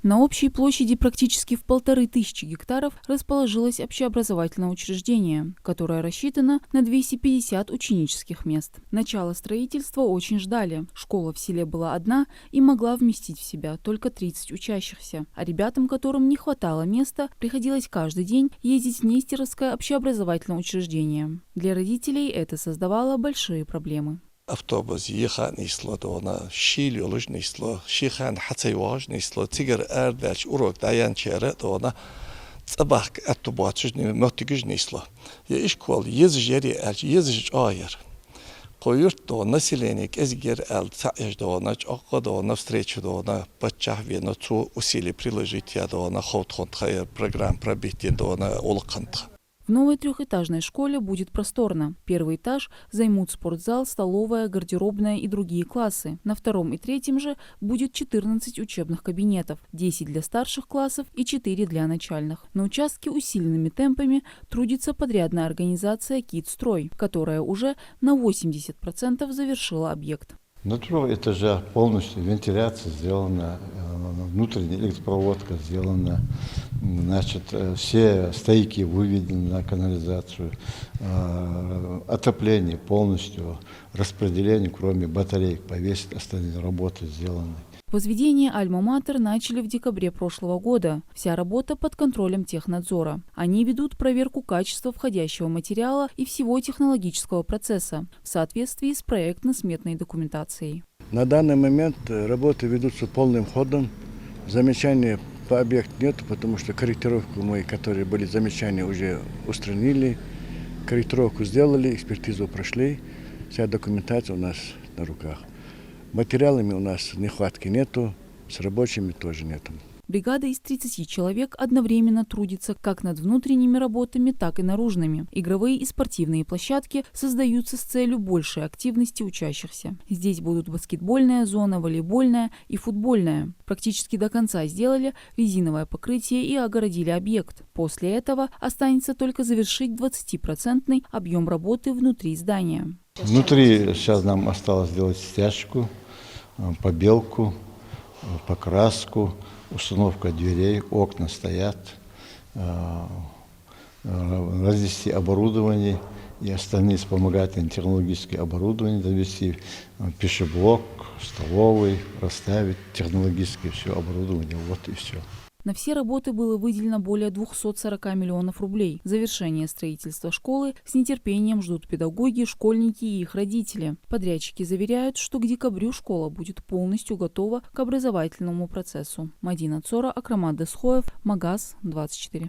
На общей площади практически в 1500 гектаров расположилось общеобразовательное учреждение, которое рассчитано на 250 ученических мест. Начало строительства очень ждали. Школа в селе была одна и могла вместить в себя только 30 учащихся. А ребятам, которым не хватало места, приходилось каждый день ездить в Нестеровское общеобразовательное учреждение. Для родителей это создавало большие проблемы. Автобус ехать несло, дона шили улуж несло, шихан хацайваж несло, тигр эрдач урок даян чере, дона цабак атубачуж мотигуж несло. Я ишквал езжери эль езж айер. Койурт до население эзгер эль цаэж дона чакка дона встречу дона бачах вено цу усилий приложить я дона хот хайер программ пробития дона улкант. В новой трехэтажной школе будет просторно. Первый этаж займут спортзал, столовая, гардеробная и другие классы. На втором и третьем же будет 14 учебных кабинетов, 10 для старших классов и 4 для начальных. На участке усиленными темпами трудится подрядная организация «Кидстрой», которая уже на 80% завершила объект. На втором этаже полностью вентиляция сделана, внутренняя электропроводка сделана, значит, все стойки выведены на канализацию, отопление полностью, распределение, кроме батареек, повесить, остальные работы сделаны. Возведение Альма-Матер начали в декабре прошлого года. Вся работа под контролем технадзора. Они ведут проверку качества входящего материала и всего технологического процесса в соответствии с проектно-сметной документацией. На данный момент работы ведутся полным ходом. Замечаний по объекту нет, потому что корректировку мы, которые были замечания, уже устранили. Корректировку сделали, экспертизу прошли. Вся документация у нас на руках. Материалами у нас нехватки нету, с рабочими тоже нету. Бригада из 30 человек одновременно трудится как над внутренними работами, так и наружными. Игровые и спортивные площадки создаются с целью большей активности учащихся. Здесь будут баскетбольная зона, волейбольная и футбольная. Практически до конца сделали резиновое покрытие и огородили объект. После этого останется только завершить 20% объем работы внутри здания. Внутри сейчас нам осталось сделать стяжку, побелку, покраску, установка дверей, окна стоят, развести оборудование и остальные вспомогательные технологические оборудования, довести пищеблок, столовый, расставить технологическое все оборудование, вот и все. На все работы было выделено более 240 миллионов рублей. Завершение строительства школы с нетерпением ждут педагоги, школьники и их родители. Подрядчики заверяют, что к декабрю школа будет полностью готова к образовательному процессу. Мадина Цора, Акрамат Десхоев, Магаз 24.